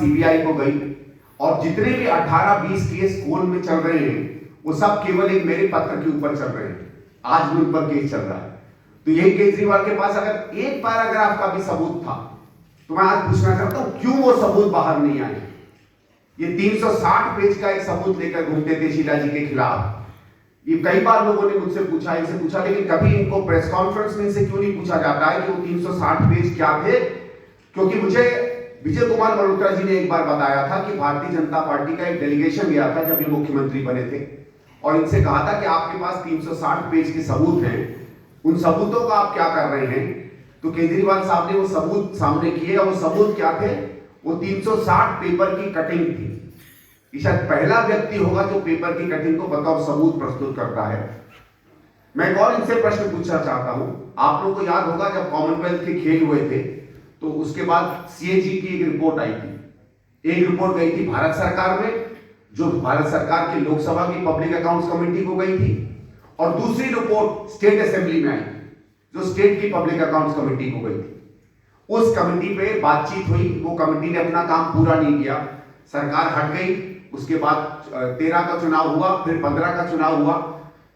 CBI को गई और जितने भी 18-20 केस कोर्ट में चल रहे हैं वो सब केवल एक मेरे पत्र के ऊपर चल रहे हैं। आज भी उन पर केस चल रहा है। तो यही केजरीवाल के पास अगर एक पैराग्राफ का भी सबूत था तो मैं आज पूछना चाहता हूं क्यों वो सबूत बाहर नहीं आए। ये 360 पेज का एक सबूत लेकर घूमते थे शीला जी के खिलाफ। ये कई बार लोगों ने मुझसे पूछा, इनसे पूछा, लेकिन कभी इनको प्रेस कॉन्फ्रेंस में इनसे क्यों नहीं पूछा जाता है कि वो 360 पेज क्या थे। क्योंकि मुझे विजय कुमार मल्होत्रा जी ने एक बार बताया था कि भारतीय जनता पार्टी का एक डेलीगेशन गया था जब ये मुख्यमंत्री बने थे और इनसे कहा था कि आपके पास 360 पेज के सबूत हैं, उन सबूतों का आप क्या कर रहे हैं। तो केजरीवाल साहब ने वो सबूत सामने किए और वो सबूत क्या थे, वो 360 पेपर की कटिंग थी। शायद पहला व्यक्ति होगा जो पेपर की कटिंग को बतौर सबूत प्रस्तुत करता है। मैं एक और इनसे प्रश्न पूछना चाहता हूं। आप लोगों को याद होगा जब कॉमनवेल्थ के खेल हुए थे तो उसके बाद सीएजी की एक रिपोर्ट आई थी। एक रिपोर्ट गई थी भारत सरकार में, जो भारत सरकार की लोकसभा की पब्लिक अकाउंट्स कमेटी को गई थी, और दूसरी रिपोर्ट स्टेट असेंबली में आई जो स्टेट की पब्लिक अकाउंट्स कमेटी को गई थी। उस कमेटी पे बातचीत हुई, वो कमेटी ने अपना काम पूरा नहीं किया, सरकार हट गई। उसके बाद 13 का चुनाव हुआ, फिर 15 का चुनाव हुआ।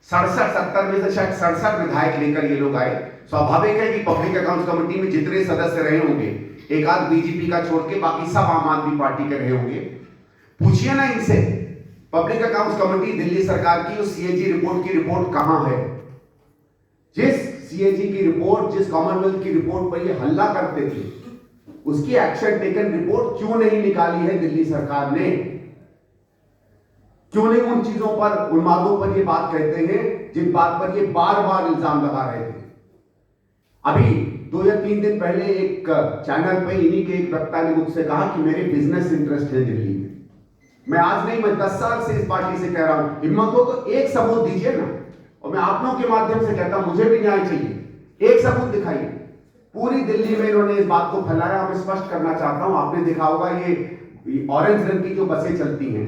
67-70 में से शायद 67 विधायक लेकर ये लोग आए। स्वाभाविक है कि पब्लिक अकाउंट्स कमेटी में जितने सदस्य रहे होंगे, एक आध बीजेपी का छोड़ के बाकी सब आम आदमी पार्टी के रहे होंगे। पूछिए ना इनसे, पब्लिक अकाउंट्स कमेटी दिल्ली सरकार की उस सीएजी रिपोर्ट की रिपोर्ट कहां है। जिस सीएजी की रिपोर्ट, जिस कॉमनवेल्थ की रिपोर्ट पर ये हल्ला करते थे, उसकी एक्शन टेकन रिपोर्ट क्यों नहीं निकाली है दिल्ली सरकार ने। क्यों नहीं उन चीजों पर, उन बातों पर ये बात कहते हैं जिन बात पर ये बार बार इल्जाम लगा रहे थे। अभी 2 या 3 दिन पहले एक चैनल पे इन्हीं के एक वक्ता ने मुझसे कहा कि मेरे बिजनेस इंटरेस्ट है दिल्ली में। मैं आज नहीं, मैं 10 साल से इस पार्टी से कह रहा हूं, हिम्मत हो तो एक सबूत दीजिए ना। और मैं आप लोगों के माध्यम से कहता हूं, मुझे भी न्याय चाहिए, एक सबूत दिखाइए। पूरी दिल्ली में इन्होंने इस बात को फैलाया। मैं स्पष्ट करना चाहता हूं, आपने देखा होगा ये ऑरेंज रंग की जो बसें चलती हैं,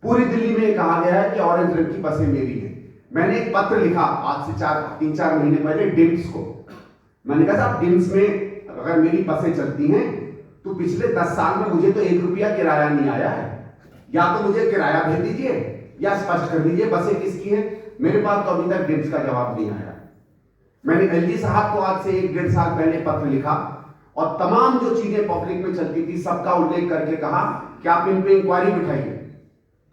पूरी दिल्ली में कहा गया है कि ऑरेंज रंग की बसें मेरी हैं। मैंने एक पत्र लिखा आज से 3-4 महीने पहले डिम्स को। मैंने कहा साहब, डिम्स में अगर मेरी बसें चलती हैं तो पिछले 10 साल में मुझे तो 1 रुपया किराया नहीं आया है। या तो मुझे किराया भेज दीजिए या स्पष्ट कर दीजिए बसें किसकी हैं। मेरे पास तो अभी तक डिम्स का जवाब नहीं आया। मैंने एलजी साहब को आज से 1-1.5 साल पहले पत्र लिखा और तमाम जो चीजें पब्लिक में चलती थी सबका उल्लेख करके कहा कि आप इन पे इंक्वायरी बिठाइए,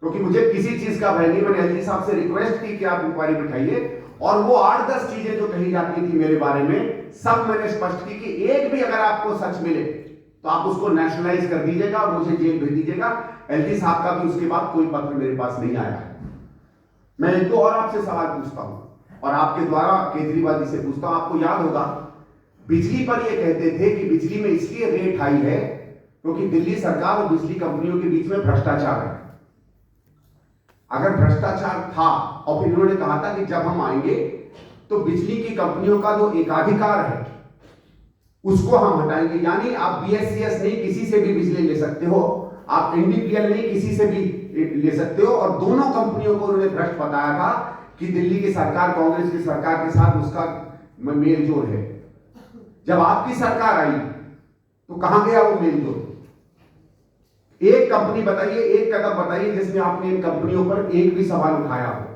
क्योंकि मुझे किसी चीज का भय नहीं। मैंने एलजी साहब से रिक्वेस्ट की कि आप इंक्वायरी बिठाइए, और वो 8-10 चीजें जो कही जाती थी मेरे बारे में सब मैंने स्पष्ट की कि एक भी अगर आपको सच मिले तो आप उसको नेशनलाइज कर दीजिएगा और मुझे जेल भेज दीजिएगा। एलजी साहब का भी उसके बाद कोई पत्र मेरे पास नहीं आया। मैं एक दो और आपसे सवाल पूछता हूं और आपके द्वारा केजरीवाल जी से पूछता हूं। आपको याद होगा बिजली पर ये कहते थे कि बिजली में इसलिए रेट हाई है क्योंकि दिल्ली सरकार और बिजली कंपनियों के बीच में भ्रष्टाचार है। अगर भ्रष्टाचार था, और फिर इन्होंने कहा था कि जब हम आएंगे तो बिजली की कंपनियों का जो एकाधिकार है उसको हम हटाएंगे। यानी आप बीएससीएस नहीं किसी से भी बिजली ले सकते हो, आप एनडीपीएल नहीं किसी से भी ले सकते हो। और दोनों कंपनियों को उन्होंने भ्रष्ट बताया था कि दिल्ली की सरकार कांग्रेस की सरकार के साथ उसका मेलजोल है। जब आपकी सरकार आई तो कहां गया वो मेलजोल। एक कंपनी बताइए, एक कदम बताइए जिसमें आपने इन कंपनियों पर एक भी सवाल उठाया हो।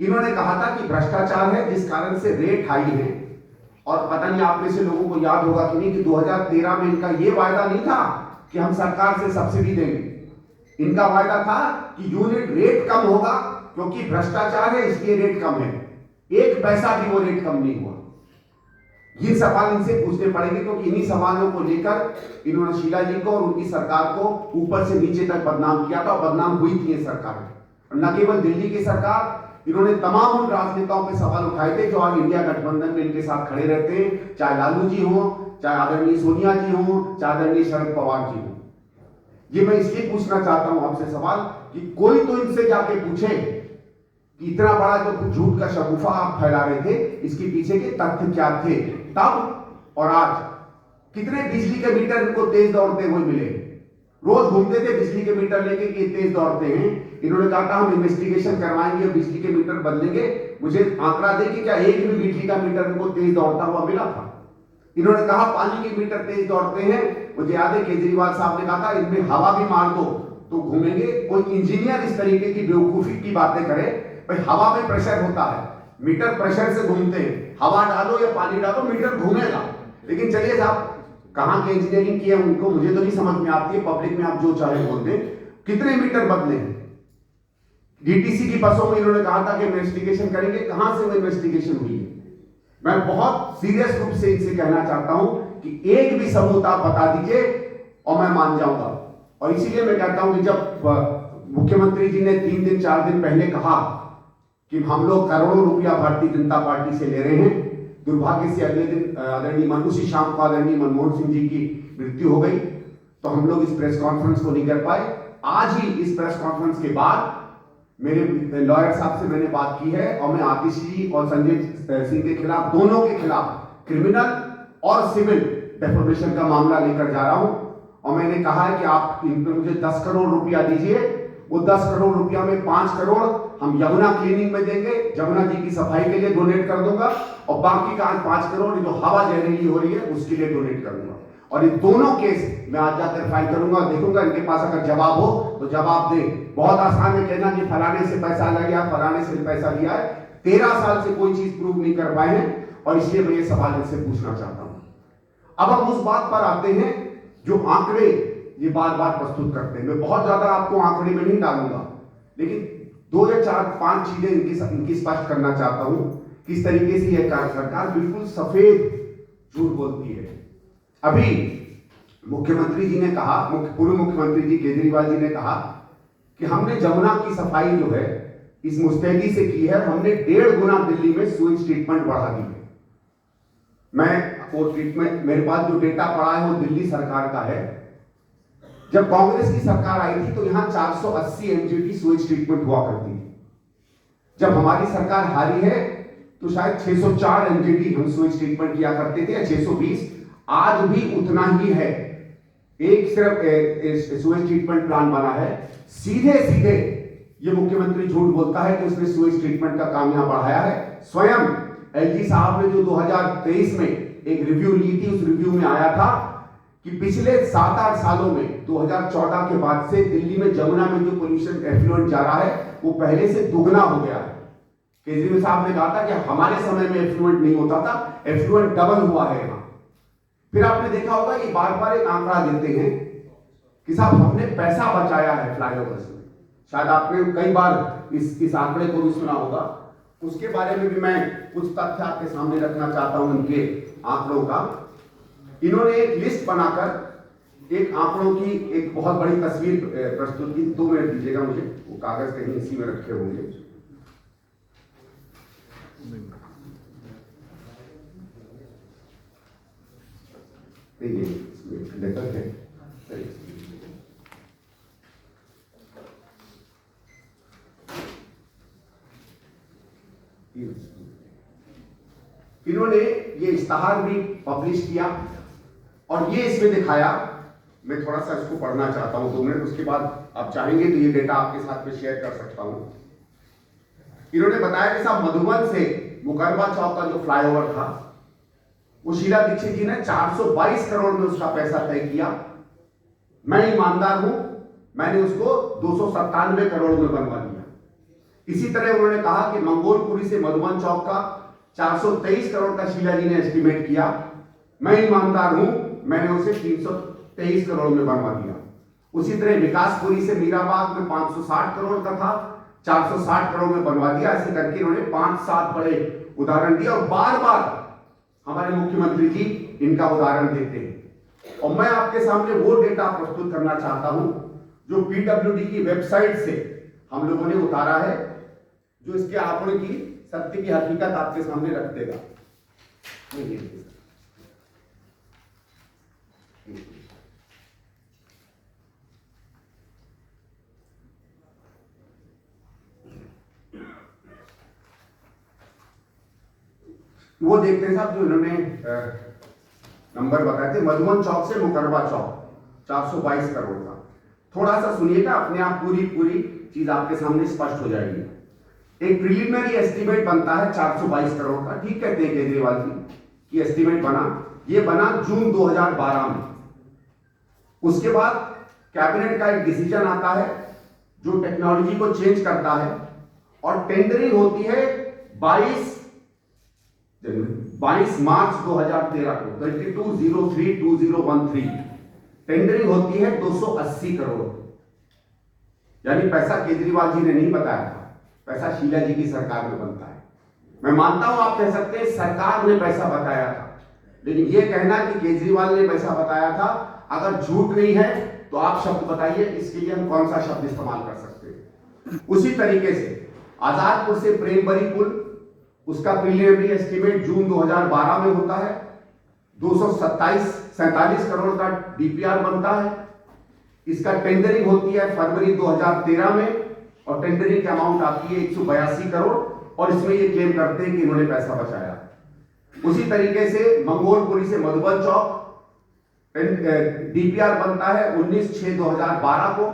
इन्होंने कहा था कि भ्रष्टाचार है जिस कारण से रेट हाई है। और पता नहीं आप में से लोगों को याद होगा कि नहीं कि 2013 में इनका यह वायदा नहीं था कि हम सरकार से सब्सिडी देंगे। इनका वायदा था कि यूनिट रेट कम होगा क्योंकि भ्रष्टाचार है इसलिए रेट कम है। 1 पैसा भी वो रेट कम नहीं हुआ। ये सवाल इनसे पूछने पड़ेंगे क्योंकि इन्हीं सवालों को लेकर इन्होंने शीला जी को और उनकी सरकार को ऊपर से नीचे तक बदनाम किया था और बदनाम हुई थी ये सरकार। न केवल दिल्ली की सरकार, इन्होंने तमाम उन राजनेताओं पे सवाल उठाए थे जो आज इंडिया गठबंधन में इनके साथ खड़े रहते हैं, चाहे लालू जी हो, चाहे आदरणीय सोनिया जी हो, चाहे आदरणीय शरद पवार जी हो। ये मैं इसलिए पूछना चाहता हूं आपसे सवाल कि कोई तो इनसे जाके पूछे कि इतना बड़ा जो झूठ का शगुफा आप फैला रहे थे इसके पीछे के तथ्य क्या थे तब और आज। कितने बिजली के मीटर इनको तेज दौड़ते हुए मिले। रोज घूमते थे बिजली के मीटर लेके कि तेज दौड़ते हैं। इन्होंने कहा था हम इन्वेस्टिगेशन करवाएंगे, बिजली के मीटर बदलेंगे। मुझे आंकड़ा दे कि क्या एक भी बिजली का मीटर इनको तेज दौड़ता हुआ मिला था। इन्होंने कहा पानी के मीटर तेज दौड़ते हैं। मुझे याद है केजरीवाल साहब ने कहा था इनमें हवा भी मार दो तो घूमेंगे। कोई इंजीनियर इस तरीके की बेवकूफी की बातें करे, भाई हवा में प्रेशर होता है, मीटर प्रेशर से घूमते हैं, हवा डालो या पानी डालो मीटर घूमेगा। लेकिन चलिए साहब, कहां की इंजीनियरिंग की है उनको मुझे तो नहीं समझ में आती है। पब्लिक में आप जो चाहे बोल दें, कितने मीटर बदले हैं। डीटीसी की बसों में इन्होंने कहा था कि इन्वेस्टिगेशन करेंगे, कहां से वो इन्वेस्टिगेशन हुई है। मैं बहुत सीरियस रूप से इनसे कहना चाहता हूं कि एक भी सबूत आप बता दीजिए और मैं मान जाऊंगा। और इसीलिए मैं कहता हूं कि जब मुख्यमंत्री जी ने 3 दिन 4 दिन पहले कहा कि हम लोग करोड़ों रुपया भारतीय जनता पार्टी से ले रहे हैं, दुर्भाग्य से अगले दिन आदरणीय उसी शाम को आदरणीय मनमोहन सिंह जी की मृत्यु हो गई, तो हम लोग इस प्रेस कॉन्फ्रेंस को नहीं कर पाए। आज ही इस प्रेस कॉन्फ्रेंस के बाद मेरे लॉयर साहब से मैंने बात की है और मैं आतिश जी और संजय सिंह के खिलाफ, दोनों के खिलाफ क्रिमिनल और सिविल डेफोमेशन का मामला लेकर जा रहा हूं। और मैंने कहा है कि आप इन पर मुझे 10 करोड़ रुपया दीजिए। वो 10 करोड़ रुपया में 5 करोड़ हम यमुना क्लीनिंग में देंगे, यमुना जी की सफाई के लिए डोनेट कर दूंगा, और बाकी का 5 करोड़ जो हवा जहरीली हो रही है उसके लिए डोनेट कर दूंगा। और ये दोनों केस मैं आज जाकर फाइल करूंगा, देखूंगा इनके पास अगर जवाब हो तो जवाब दे। बहुत आसान है कहना कि फलाने से पैसा लिया, फलाने से पैसा लिया है। 13 साल से कोई चीज प्रूव नहीं कर पाए हैं, और इसलिए मैं ये सवाल इनसे पूछना चाहता हूं। अब हम उस बात पर आते हैं जो आंकड़े ये बार बार प्रस्तुत करते हैं। मैं बहुत ज्यादा आपको आंकड़े में नहीं डालूंगा, लेकिन 2 या 4-5 चीजें इनकी स्पष्ट करना चाहता हूं। किस तरीके से यह सरकार बिल्कुल सफेद झूठ बोलती है। अभी मुख्यमंत्री जी ने कहा, पूर्व मुख्यमंत्री जी केजरीवाल जी ने कहा कि हमने जमुना की सफाई जो है इस मुस्तैदी से की है, हमने 1.5 गुना दिल्ली में सूएज ट्रीटमेंट बढ़ा दी है। मैं वो ट्रीटमेंट, मेरे पास जो डेटा पड़ा है वो दिल्ली सरकार का है। जब कांग्रेस की सरकार आई थी तो यहां 480 एमजीडी सूएज ट्रीटमेंट हुआ करती थी। जब हमारी सरकार हारी है तो शायद 604 एमजीडी हम सूएज ट्रीटमेंट किया करते थे, या 620। आज भी उतना ही है। एक सिर्फ सूएज ट्रीटमेंट प्लान बना है। सीधे सीधे ये मुख्यमंत्री झूठ बोलता है कि उसने सूएज ट्रीटमेंट का काम यहां बढ़ाया है। स्वयं एलजी साहब ने जो 2023 में एक रिव्यू ली थी, उस रिव्यू में आया था कि पिछले 7-8 सालों में 2014 के बाद से दिल्ली में जमुना में जो पोल्यूशन एफ्लुएंट जा रहा है वो पहले से दुगना हो गया है। केजरीवाल साहब ने कहा था कि हमारे समय में एफ्लुएंट नहीं होता था, एफ्लुएंट डबल हुआ है यहां। फिर आपने देखा होगा कि बार बार एक आंकड़ा देते हैं कि साहब हमने पैसा बचाया है फ्लाईओवर्स में। शायद आपने कई बार इस आंकड़े को भी सुना होगा। उसके बारे में भी मैं कुछ तथ्य आपके सामने रखना चाहता हूं इनके आंकड़ों का। इन्होंने एक लिस्ट बनाकर एक आंकड़ों की एक बहुत बड़ी तस्वीर प्रस्तुत की। 2 मिनट दीजिएगा मुझे, वो कागज कहीं इसी में रखे होंगे। लेटर है, इन्होंने ये इश्तहार भी पब्लिश किया और ये इसमें दिखाया। मैं थोड़ा सा इसको पढ़ना चाहता हूं 2 मिनट, उसके बाद आप चाहेंगे तो ये डेटा आपके साथ में शेयर कर सकता हूं। इन्होंने बताया कि साहब मधुबन से मुकरबा चौक का जो फ्लाईओवर था वो शीला दीक्षित जी ने 422 करोड़ में उसका पैसा तय किया। मैं ईमानदार हूं, मैंने उसको 297 करोड़ में बनवा दिया। इसी तरह उन्होंने कहा कि मंगोलपुरी से मधुबन चौक का 423 करोड़ का शीला जी ने एस्टिमेट किया। मैं ईमानदार हूं, मैंने उसे 323 करोड़ में बनवा दिया। उसी तरह विकासपुरी से मीराबाग में 560 करोड़ का था, 460 करोड़ में बनवा दिया। ऐसे करके इन्होंने 5-7 बड़े उदाहरण दिया और बार बार हमारे मुख्यमंत्री जी इनका उदाहरण देते हैं। और मैं आपके सामने वो डेटा प्रस्तुत करना चाहता हूं जो पीडब्ल्यूडी की वेबसाइट से हम लोगों ने उतारा है, जो इसके आंकड़े की सत्य की हकीकत आपके सामने रख देगा। वो देखते हैं साहब, जो इन्होंने नंबर बताए थे। मधुबन चौक से मुकरबा चौक 422 करोड़ का। थोड़ा सा सुनिएगा, अपने आप पूरी चीज आपके सामने स्पष्ट हो जाएगी। एक प्रिलिमिनरी एस्टीमेट बनता है 422 करोड़ का, ठीक कहते हैं केजरीवाल जी की एस्टीमेट बना। ये बना जून 2012 में। उसके बाद कैबिनेट का एक डिसीजन आता है जो टेक्नोलॉजी को चेंज करता है और टेंडरिंग होती है 22 मार्च 2013 को 22032013 टेंडरिंग होती है 280 करोड़। यानी पैसा केजरीवाल जी ने नहीं बताया था, पैसा शीला जी की सरकार में बनता है। मैं मानता हूं आप कह सकते हैं सरकार ने पैसा बताया था, लेकिन यह कहना कि केजरीवाल ने पैसा बताया था, अगर झूठ नहीं है तो आप शब्द बताइए, इसके लिए हम कौन सा शब्द इस्तेमाल कर सकते हैं। उसी तरीके से आजादपुर से प्रेमबरी पुल, उसका प्रीलिमिनरी एस्टीमेट जून 2012 में होता है, 247 करोड़ का डीपीआर बनता है। इसका टेंडरिंग होती है फरवरी 2013 में और टेंडरिंग की अमाउंट आती है 182 करोड़ और इसमें ये क्लेम करते हैं कि इन्होंने पैसा बचाया। उसी तरीके से मंगोलपुरी से मधुबन चौक डीपीआर बनता है 19/6/2012 को,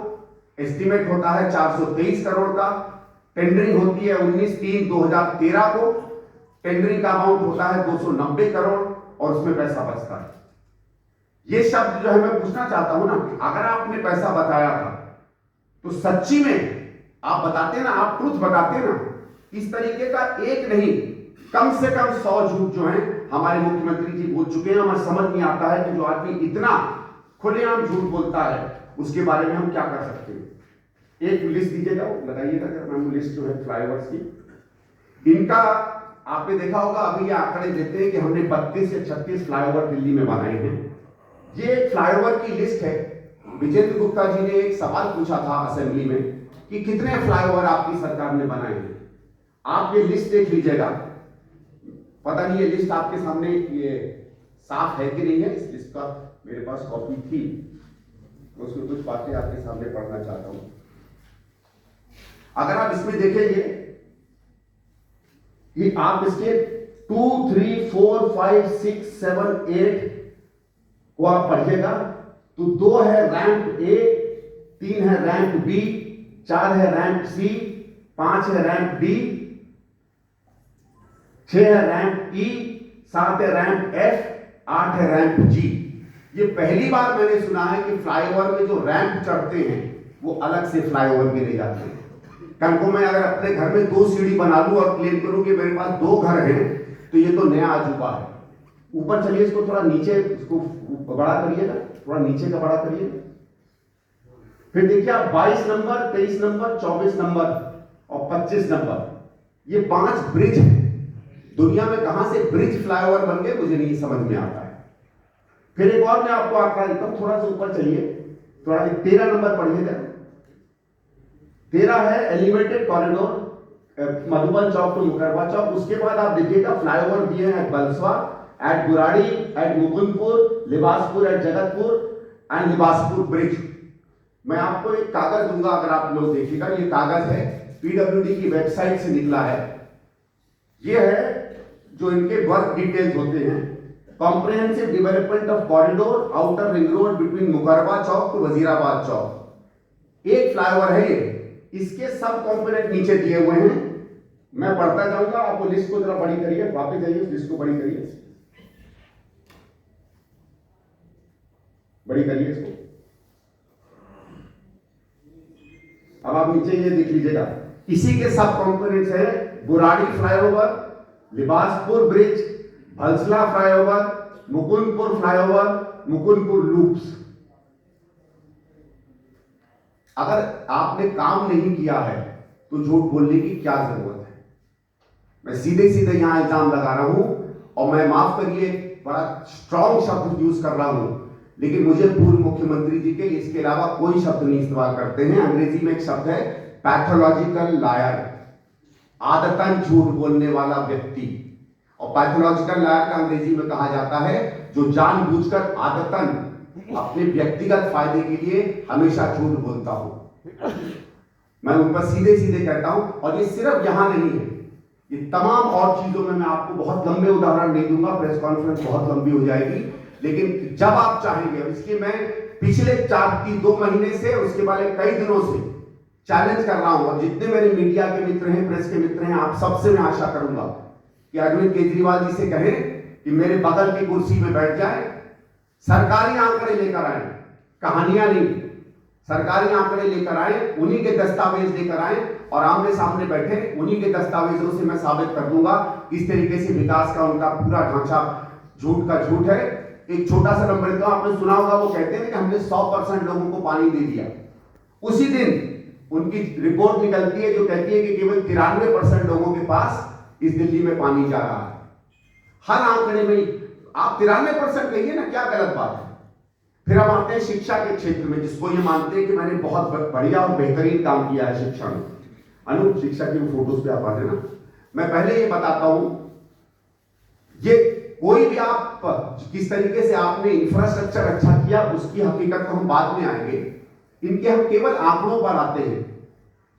एस्टीमेट होता है 423 करोड़ का, टेंडरिंग होती है 19/3/2013 को, टेंडरिंग का अमाउंट होता है 290 करोड़ और उसमें पैसा बचता है। ये शब्द जो है मैं पूछना चाहता हूं ना कि अगर आपने पैसा बताया था तो सच्ची में आप बताते ना, आप ट्रुथ बताते ना। इस तरीके का एक नहीं, कम से कम 100 झूठ जो है हमारे मुख्यमंत्री जी बोल चुके हैं। हमें समझ नहीं आता है कि जो आदमी इतना खुलेआम झूठ बोलता है उसके बारे में हम क्या कर सकते हैं। एक लिस्ट दीजिएगा, लगाइएगा मैम लिस्ट जो है फ्लाईओवर्स की। इनका आपने देखा होगा, अभी ये आंकड़े देते हैं कि हमने 32 या 36 फ्लाईओवर दिल्ली में बनाए हैं। ये फ्लाईओवर की लिस्ट है। विजेंद्र गुप्ता जी ने एक सवाल पूछा था असेंबली में कि कितने फ्लाईओवर आपकी सरकार ने बनाए हैं। आप ये लिस्ट देख लीजिएगा, पता नहीं ये लिस्ट आपके सामने ये साफ है कि नहीं है। इस लिस्ट का मेरे पास कॉपी थी, तो उसमें कुछ बातें आपके सामने पढ़ना चाहता हूं। अगर आप इसमें देखेंगे कि आप इसके 2, 3, 4, 5, 6, 7, 8 को आप पढ़िएगा तो 2 है रैंक ए, 3 है रैंक बी, 4 है रैंक सी, 5 है रैंक डी, 6 है रैंक ई, 7 है रैंक एफ, 8 है रैंक जी। ये पहली बार मैंने सुना है कि फ्लाईओवर में जो रैंप चढ़ते हैं वो अलग से फ्लाईओवर में ले जाते हैं। कल को मैं अगर अपने घर में 2 सीढ़ी बना लूं और क्लेम करूं कि मेरे पास 2 घर हैं तो ये तो नया अजूबा है। ऊपर चलिए, इसको थोड़ा नीचे, इसको बड़ा करिएगा, थोड़ा नीचे का बड़ा करिएगा। फिर देखिए आप 22 नंबर, 23 नंबर, 24 नंबर और 25 नंबर, ये 5 ब्रिज हैं। दुनिया में कहां से ब्रिज फ्लाईओवर बन गए मुझे नहीं समझ में आता है। फिर एक और मैं आपको आंकड़ा देता हूं, थोड़ा सा ऊपर चलिए, थोड़ा 13 नंबर पढ़िएगा। 13 है elevated corridor Madhuban Chowk to Mukarba Chowk. उसके बाद आप देखिएगा फ्लाईओवर दिए हैं at Bhalswa, at Burari, at Mukundpur, Libaspur, at Jagatpur and Libaspur bridge. मैं आपको एक कागज दूंगा, अगर आप लोग देखिएगा, ये कागज है पीडब्ल्यूडी की वेबसाइट से निकला है। ये है जो इनके वर्क डिटेल्स होते हैं। Comprehensive development of corridor outer ring road between Mukarba Chowk to Wazirabad Chowk. एक फ्लाईओवर है ये, इसके सब कंपोनेंट नीचे दिए हुए हैं। मैं पढ़ता जाऊंगा, आपको लिस्ट को जरा बड़ी करिए, वापस जाइए, लिस्ट को बड़ी करिए, बड़ी करिए इसको। अब आप नीचे ये देख लीजिएगा, इसी के सब कंपोनेंट्स है Burari flyover, Libaspur bridge, Bhalswa flyover, Mukundpur flyover, Mukundpur loops. अगर आपने काम नहीं किया है तो झूठ बोलने की क्या जरूरत है। मैं सीधे सीधे यहां इल्जाम लगा रहा हूं और मैं माफ करिए बड़ा स्ट्रॉन्ग शब्द यूज कर रहा हूं, लेकिन मुझे पूर्व मुख्यमंत्री जी के इसके अलावा कोई शब्द नहीं इस्तेमाल करते हैं। अंग्रेजी में एक शब्द है पैथोलॉजिकल लायर, आदतन झूठ बोलने वाला व्यक्ति। और पैथोलॉजिकल लायर का अंग्रेजी में कहा जाता है जो जानबूझकर आदतन अपने व्यक्तिगत फायदे के लिए हमेशा झूठ बोलता हूं। मैं उन पर सीधे सीधे कहता हूं, और ये सिर्फ यहां नहीं है, ये तमाम और चीजों में मैं आपको बहुत लंबे उदाहरण नहीं दूंगा, प्रेस कॉन्फ्रेंस बहुत लंबी हो जाएगी। लेकिन जब आप चाहेंगे, इसलिए मैं पिछले 2 महीने से, उसके बाद कई दिनों से चैलेंज कर रहा हूं, और जितने मेरे मीडिया के मित्र हैं, प्रेस के मित्र हैं, आप सबसे मैं आशा करूंगा कि अरविंद केजरीवाल जी से कहें कि मेरे बगल की कुर्सी में बैठ जाए, सरकारी आंकड़े लेकर आए, कहानियां नहीं, सरकारी आंकड़े लेकर आए, उन्हीं के दस्तावेज लेकर आए और आमने सामने बैठे, उन्हीं के दस्तावेजों से मैं साबित कर दूंगा किस तरीके से विकास का उनका पूरा ढांचा झूठ का झूठ है। एक छोटा सा नंबर तो आपने सुना होगा, वो कहते हैं कि हमने 100% लोगों को पानी दे दिया। उसी दिन उनकी रिपोर्ट निकलती है जो कहती है कि केवल 93% लोगों के पास इस दिल्ली में पानी जा रहा है। हर आंकड़े में आप 93% कहिए ना, क्या गलत बात है। फिर हम आते हैं शिक्षा के क्षेत्र में, जिसको ये मानते हैं कि मैंने बहुत बढ़िया और बेहतरीन काम किया है शिक्षा में। अनु, शिक्षा की फोटोज पे आप आते ना, मैं पहले ये बताता हूं, ये कोई भी आप किस तरीके से आपने इंफ्रास्ट्रक्चर अच्छा किया उसकी हकीकत को हम बाद में आएंगे। इनके हम केवल आंकड़ों पर आते हैं।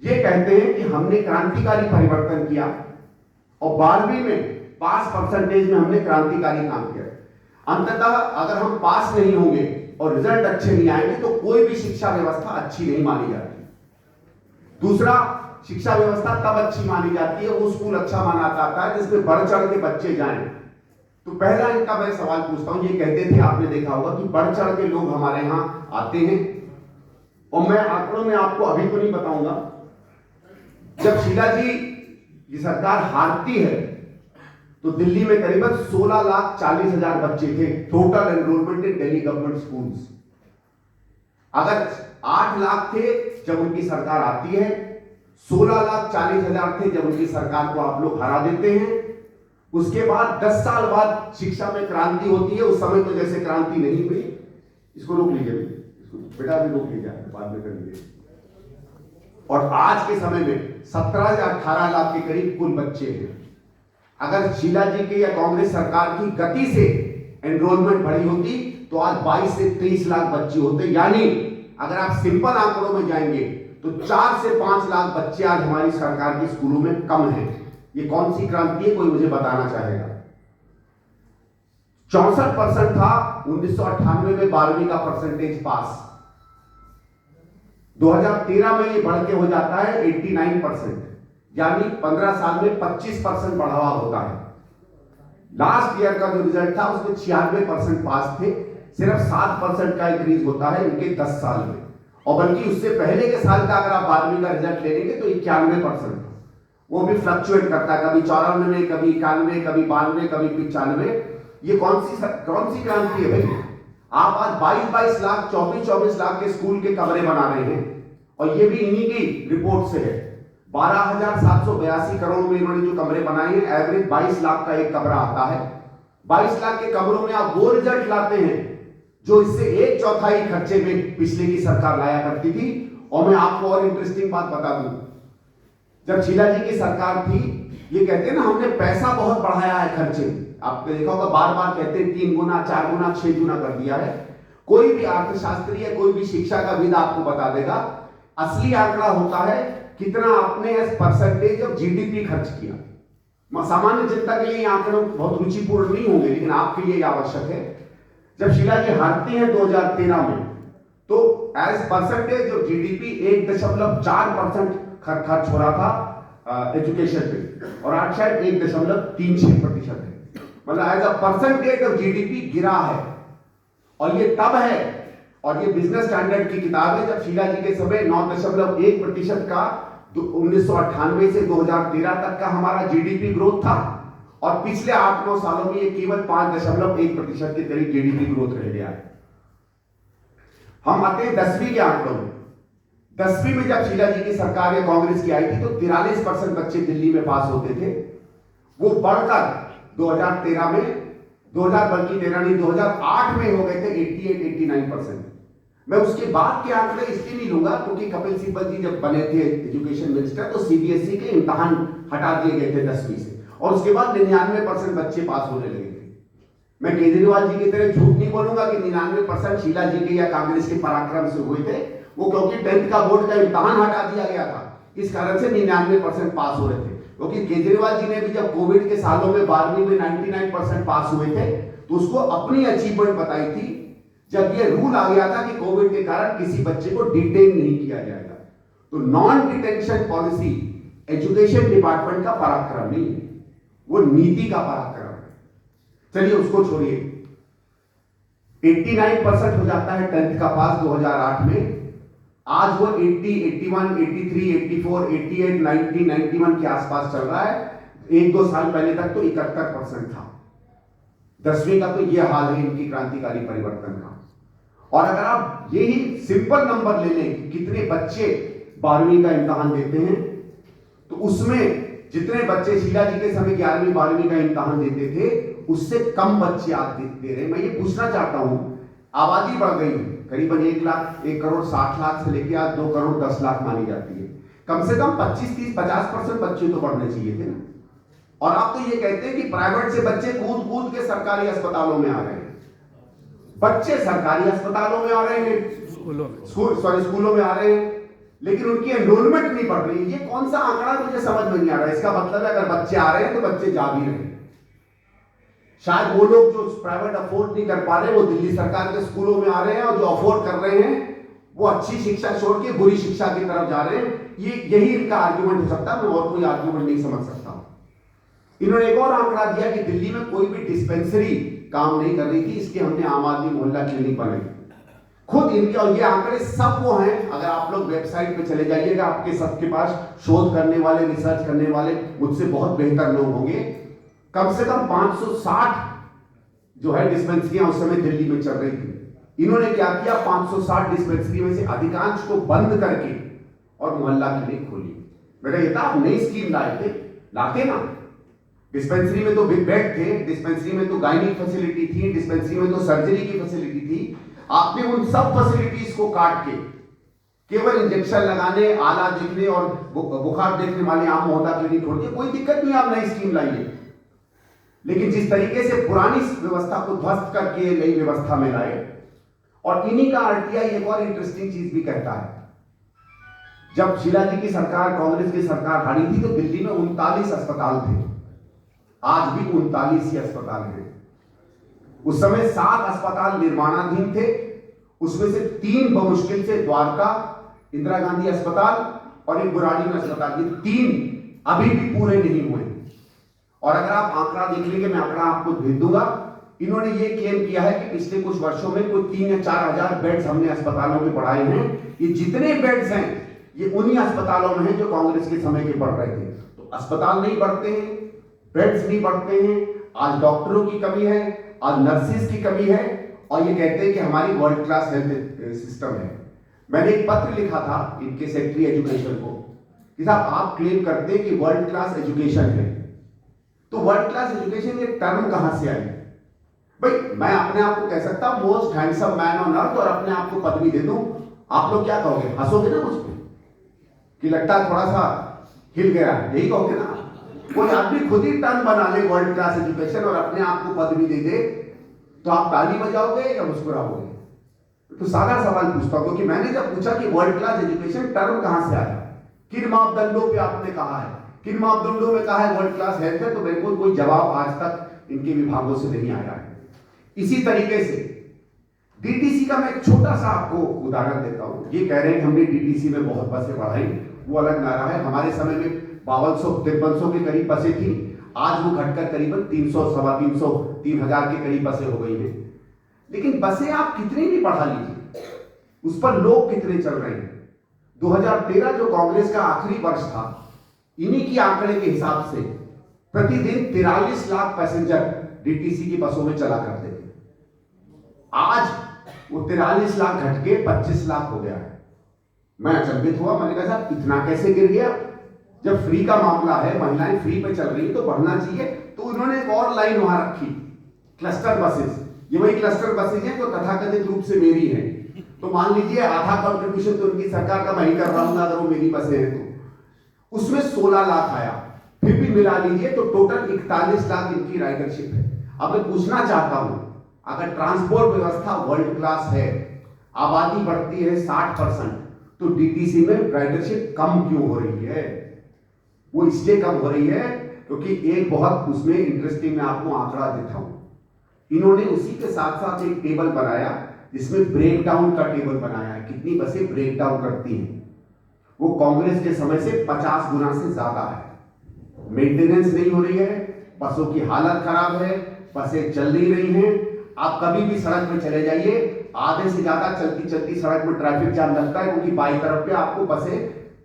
ये कहते हैं कि हमने क्रांतिकारी परिवर्तन किया और 12वीं में पास परसेंटेज में हमने क्रांतिकारी काम किया। अंततः अगर हम पास नहीं होंगे और रिजल्ट अच्छे नहीं आएंगे तो कोई भी शिक्षा व्यवस्था अच्छी नहीं मानी जाती। दूसरा, शिक्षा व्यवस्था तब अच्छी मानी जाती है, वो स्कूल अच्छा माना जाता है जिसमें बढ़ चढ़ के बच्चे जाएं। तो पहला इनका मैं सवाल पूछता हूं, ये कहते थे, आपने देखा होगा कि बढ़ चढ़ के लोग हमारे यहां आते हैं, और मैं आंकड़ों में आपको अभी तो नहीं बताऊंगा। जब शीला जी की सरकार हारती है तो दिल्ली में करीबन 16,40,000 बच्चे थे total enrolment in Delhi government schools. अगर 8 लाख थे जब उनकी सरकार आती है, 16,40,000 थे जब उनकी सरकार को आप लोग हरा देते हैं। उसके बाद 10 साल बाद शिक्षा में क्रांति होती है। उस समय तो जैसे क्रांति नहीं हुई। इसको रोक लीजिए, इसको बेटा भी रोक लीजिए, बाद में कर लीजिए। और आज के समय में 17 या 18 लाख के करीब कुल बच्चे हैं। अगर शीला जी के या कांग्रेस सरकार की गति से एनरोलमेंट बढ़ी होती तो आज 22 से 23 लाख बच्चे होते। यानी अगर आप सिंपल आंकड़ों में जाएंगे तो 4 से 5 लाख बच्चे आज हमारी सरकार के स्कूलों में कम हैं। ये कौन सी क्रांति है, कोई मुझे बताना चाहेगा? 64% था 1998 में 12वीं का परसेंटेज पास। 2013 में ये बढ़ के हो जाता है 89%, यानी 15 साल में 25% बढ़ावा होता है। लास्ट ईयर का जो रिजल्ट था उसमें 96% पास थे। सिर्फ 7% का इंक्रीज होता है इनके 10 साल में, और बल्कि उससे पहले के साल का अगर आप 12वीं का रिजल्ट ले लेंगे तो 91%। वो भी फ्लक्चुएट करता है, कभी 94 में, कभी 91, कभी 92, कभी 95। ये कौन सी क्रांति है भाई? आप आज 22 लाख 24 लाख के स्कूल के कमरे बना रहे हैं, और ये भी इन्हीं की रिपोर्ट से है। 12,782 करोड़ में इन्होंने जो कमरे बनाए हैं, एवरेज 22 लाख का एक कमरा आता है। 22 लाख के कमरों में आप वो रिजल्ट लाते हैं जो इससे 1/4 खर्चे में पिछले की सरकार लाया करती थी। और मैं आपको और इंटरेस्टिंग बात बता दूं, जब शीला जी की सरकार थी, ये कहते हैं ना हमने पैसा बहुत बढ़ाया है खर्चे में। आपने देखा होगा बार बार कहते हैं 3 गुना 4 गुना 6 गुना कर दिया है। कोई भी अर्थशास्त्री या कोई भी शिक्षा का विद आपको बता देगा असली आंकड़ा होता है कितना आपने एज परसेंटेज ऑफ जीडीपी खर्च किया। सामान्य जनता के लिए आंकड़े बहुत रुचिपूर्ण नहीं होंगे, लेकिन आपके लिए आवश्यक है। जब शीला जी हारती हैं 2013 में, तो एज परसेंटेज ऑफ जीडीपी 1.4% खर्च हो रहा था एजुकेशन पे, और आज शायद 1.36% है। मतलब as a percentage of GDP गिरा है। और ये तब है, और ये बिजनेस स्टैंडर्ड की किताब है, जब शीला जी के समय 9.1% का 1998 से 2013 तक का हमारा जीडीपी ग्रोथ था, और पिछले 8-9 सालों में ये केवल 5.1% के करीब जीडीपी ग्रोथ रह गया है। हम आते हैं 10वीं के आंकड़ों में। 10वीं में जब शीला जी की सरकार या कांग्रेस की आई थी तो 43% बच्चे दिल्ली में पास होते थे। वो बढ़कर 2013 में 2008 में हो गए थे 88-89%। मैं उसके बाद के आंकड़े इसलिए नहीं लूंगा क्योंकि कपिल सिब्बल जी जब बने थे एजुकेशन मिनिस्टर तो सीबीएसई के इम्तहान हटा दिए गए थे 10वीं से, और उसके बाद 99% बच्चे पास होने लगे थे। मैं केजरीवाल जी की तरह झूठ नहीं बोलूंगा कि 99% शीला जी के या कांग्रेस के पराक्रम से हुए थे। वो क्योंकि 10th का बोर्ड का इम्तहान हटा दिया गया था, इस कारण से 99% पास हो रहे थे। क्योंकि केजरीवाल जी ने भी जब कोविड के सालों में 12वीं में 99% पास हुए थे तो उसको अपनी अचीवमेंट बताई थी, जब ये रूल आ गया था कि कोविड के कारण किसी बच्चे को डिटेन नहीं किया जाएगा। तो non detention policy education department का पराक्रम नहीं है, वो नीति का पराक्रम है। चलिए उसको छोड़िए, 89% हो जाता है 10th का पास 2008 में। आज वो 80, 81, 83, 84, 88, 90, 91 के आसपास चल रहा है। 1-2 साल पहले तक तो 71% था। 10वीं का तो ये हाल है इनकी क्रांतिकारी परिवर्तन का। और अगर आप यही सिंपल नंबर ले लें कि कितने बच्चे 12वीं का इम्तहान देते हैं, तो उसमें जितने बच्चे शीला जी के समय 11वीं 12वीं का इम्तहान देते थे, उससे कम बच्चे आज दे रहे हैं। मैं ये पूछना चाहता हूं, आबादी बढ़ गई है, करीबन 1 करोड़ 60 लाख से लेकर आज 2 करोड़ 10 लाख मानी जाती है। कम से कम 25, 30, 50% बच्चे तो बढ़ने चाहिए थे ना। और आप तो ये कहते हैं कि प्राइवेट से बच्चे कूद कूद के सरकारी अस्पतालों में आ रहे हैं। बच्चे सरकारी अस्पतालों में आ रहे हैं, स्कूलों में आ रहे हैं, लेकिन उनकी एनरोलमेंट नहीं बढ़ रही। ये कौन सा आंकड़ा मुझे समझ में नहीं आ रहा है। इसका मतलब है अगर बच्चे आ रहे हैं तो बच्चे जा भी रहे हैं। शायद वो लोग जो प्राइवेट अफोर्ड नहीं कर पा रहे वो दिल्ली सरकार के स्कूलों में आ रहे हैं, और जो अफोर्ड कर रहे हैं वो अच्छी शिक्षा छोड़ के बुरी शिक्षा की तरफ जा रहे हैं। यही इनका आर्ग्यूमेंट हो सकता है। मैं और कोई आर्ग्यूमेंट नहीं समझ सकता। इन्होंने एक और आंकड़ा दिया कि दिल्ली में कोई भी डिस्पेंसरी काम नहीं कर रही थी, इसलिए हमने आम आदमी मोहल्ला क्लिनिक बनाई। खुद इनके, और ये आंकड़े सब वो हैं, अगर आप लोग वेबसाइट पे चले जाइएगा, आपके सबके पास शोध करने वाले, रिसर्च करने वाले मुझसे बहुत बेहतर लोग होंगे। कम से कम 560 जो है डिस्पेंसरियां उस समय दिल्ली में चल रही थी। इन्होंने क्या किया, 560 डिस्पेंसरी में से अधिकांश को बंद करके और मोहल्ला क्लिनिक खोली। बेटा ये था, आप नई स्कीम लाए थे, लाते ना। डिस्पेंसरी में तो बेड थे, डिस्पेंसरी में तो गायनिक फैसिलिटी थी, डिस्पेंसरी में तो सर्जरी की फैसिलिटी थी। आपने उन सब फैसिलिटीज को काट के केवल इंजेक्शन लगाने, आला देखने और बुखार देखने वाले आम मोहल्ला क्लिनिक खोल दिए। कोई दिक्कत नहीं, आप नई स्कीम लाइए। लेकिन जिस तरीके से पुरानी व्यवस्था को ध्वस्त करके नई व्यवस्था में लाए, और इन्हीं का आरटीआई एक और इंटरेस्टिंग चीज भी कहता है। जब शीला जी की सरकार, कांग्रेस की सरकार हारी थी, तो दिल्ली में 39 अस्पताल थे। आज भी 39 ही अस्पताल हैं। उस समय 7 अस्पताल निर्माणाधीन थे, उसमें से 3 बमुश्किल से द्वारका, इंदिरा गांधी अस्पताल और एक बुराड़ी में अस्पताल, ये 3 अभी भी पूरे नहीं हुए। और अगर आप आंकड़ा देख लेंगे, मैं आंकड़ा आपको भेज दूंगा, इन्होंने ये क्लेम किया है कि पिछले कुछ वर्षों में कोई 3 या 4 हजार बेड्स हमने अस्पतालों में बढ़ाए हैं। ये जितने बेड्स हैं ये उन्हीं अस्पतालों में हैं जो कांग्रेस के समय के बढ़ रहे थे। तो अस्पताल नहीं बढ़ते हैं, बेड्स नहीं बढ़ते हैं, आज डॉक्टरों की कमी है, आज नर्सिस की कमी है, और ये कहते हैं कि हमारी वर्ल्ड क्लास हेल्थ सिस्टम है। मैंने एक पत्र लिखा था इनके सेक्रेटरी एजुकेशन को कि साहब आप क्लेम करते हैं कि वर्ल्ड क्लास एजुकेशन है, तो वर्ल्ड क्लास एजुकेशन ये टर्म कहां से आई? भाई मैं अपने आप को कह सकता हूं most handsome man on earth और अपने आप को पदवी दे दूं, आप लोग क्या कहोगे? हंसोगे ना मुझ पे कि लगता है थोड़ा सा हिल गया, यही कहोगे ना? कोई आदमी खुद ही टर्म बना ले वर्ल्ड क्लास एजुकेशन और अपने आप को पदवी दे दे, तो आप ताली बजाओगे या मुस्कुराओगे? तो सादा सवाल पूछता हूं, क्योंकि मैंने जब पूछा कि वर्ल्ड क्लास एजुकेशन टर्म कहां से आया, किन मापदंडों पे आपने कहा है, किन मापदंडों में कहा है वर्ल्ड क्लास हेल्थ है, तो मेरे को कोई जवाब आज तक इनके विभागों से नहीं आया है। इसी तरीके से डीटीसी का मैं एक छोटा सा आपको उदाहरण देता हूं। ये कह रहे हैं कि हमने डीटीसी में बहुत बसें बढ़ाई, वो अलग नारा है। हमारे समय में 5200-5300 के करीब बसें थी, आज वो घटकर करीबन 300, 350, 3000 के करीब बसें हो गई हैं। लेकिन बसें आप कितनी भी बढ़ा लीजिए, उस पर लोग कितने चल रहे हैं? 2013 जो कांग्रेस का आखिरी वर्ष था, इन्हीं की आंकड़े के हिसाब से प्रतिदिन 43 लाख पैसेंजर डीटीसी की बसों में चला करते थे। आज वो 43 लाख घट के 25 लाख हो गया है। मैं अचंभित हुआ, मैंने कहा साहब इतना कैसे गिर गया? जब फ्री का मामला है, महिलाएं फ्री पे चल रही तो बढ़ना चाहिए। तो उन्होंने एक और लाइन वहां रखी, क्लस्टर बसेस। ये वही क्लस्टर बसेज हैं जो तथाकथित रूप से मेरी हैं। तो मान लीजिए आधा कंट्रीब्यूशन तो उनकी सरकार का मैं ही कर रहा हूं, अगर वो मेरी बसें हैं तो उसमें 16 लाख आया, फिर भी मिला लीजिए तो टोटल 41 लाख इनकी राइडरशिप है। अब मैं पूछना चाहता हूं, अगर ट्रांसपोर्ट व्यवस्था वर्ल्ड क्लास है, आबादी बढ़ती है 60%, तो डीटीसी में राइडरशिप कम क्यों हो रही है? वो इसलिए कम हो रही है क्योंकि एक बहुत उसमें इंटरेस्टिंग मैं आपको आंकड़ा देता हूं। इन्होंने उसी के साथ साथ एक टेबल बनाया जिसमें ब्रेक डाउन का टेबल बनाया है, कितनी बसें ब्रेक डाउन करती हैं। वो कांग्रेस के समय से 50 गुना से ज्यादा है। मेंटेनेंस नहीं हो रही है, बसों की हालत खराब है, बसें चल नहीं रही हैं। आप कभी भी सड़क पे चले जाइए, आधे से ज्यादा चलती चलती सड़क में ट्रैफिक जाम लगता है, क्योंकि बाई तरफ पे आपको बसें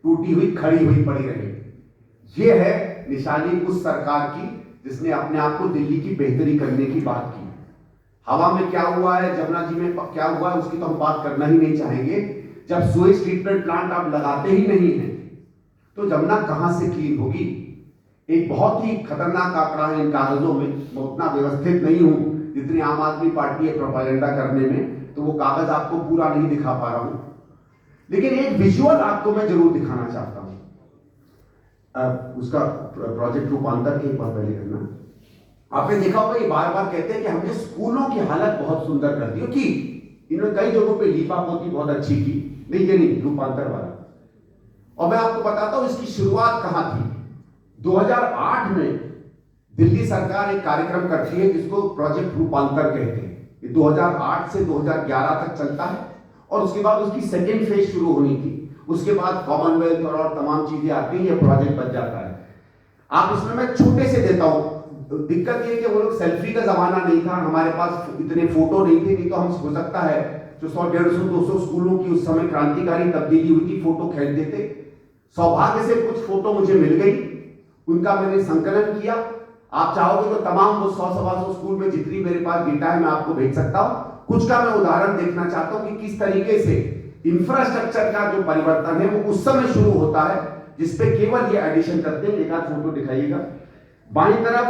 टूटी हुई खड़ी हुई पड़ी रहेगी। ये है निशानी उस सरकार की जिसने अपने आप को दिल्ली की बेहतरी करने की बात की। हवा में क्या हुआ है, जमुना जी में क्या हुआ है, उसकी तो हम बात करना ही नहीं चाहेंगे। जब सुएज ट्रीटमेंट प्लांट आप लगाते ही नहीं है तो जमुना कहां से क्लीन होगी। एक बहुत ही खतरनाक आंकड़ा है इन कागजों में, मैं उतना व्यवस्थित नहीं हूं जितनी आम आदमी पार्टी है प्रोपेगेंडा करने में, तो वो कागज आपको पूरा नहीं दिखा पा रहा हूं, लेकिन एक विजुअल आपको मैं जरूर दिखाना चाहता हूं। उसका प्रोजेक्ट रूपांतर के एक बार पहले करना। आपने देखा होगा ये बार बार कहते हैं कि हमने स्कूलों की हालत बहुत सुंदर कर दी, कि इन्होंने कई जगहों पे लीपा पोती बहुत अच्छी की, नहीं ये नहीं रूपांतर वाला। और मैं आपको बताता हूं इसकी शुरुआत कहां थी। 2008 में दिल्ली सरकार एक कार्यक्रम करती है जिसको प्रोजेक्ट रूपांतर कहते हैं। ये 2008 से 2011 तक चलता है और उसके बाद उसकी सेकेंड फेज शुरू होनी थी। उसके बाद कॉमनवेल्थ और तमाम चीजें आती हैं, ये प्रोजेक्ट बन जाता है। आप इसमें मैं छोटे से देता हूं। दिक्कत ये कि वो लोग सेल्फी का जमाना नहीं था, हमारे पास इतने फोटो नहीं थे, नहीं तो हम हो सकता है जो 100, 150, 200 स्कूलों की उस समय क्रांतिकारी तब्दीली हुई थी, फोटो खींच देते। सौभाग्य से कुछ फोटो मुझे मिल गई, उनका मैंने संकलन किया। आप चाहोगे तो तमाम वो 100-125 स्कूल में जितनी मेरे पास डेटा है मैं आपको भेज सकता हूं। कुछ का मैं उदाहरण देखना चाहता हूं कि किस तरीके से इंफ्रास्ट्रक्चर का जो परिवर्तन है वो उस समय शुरू होता है जिसपे केवल ये एडिशन करते हैं। एक आध फोटो दिखाइएगा बाईं तरफ।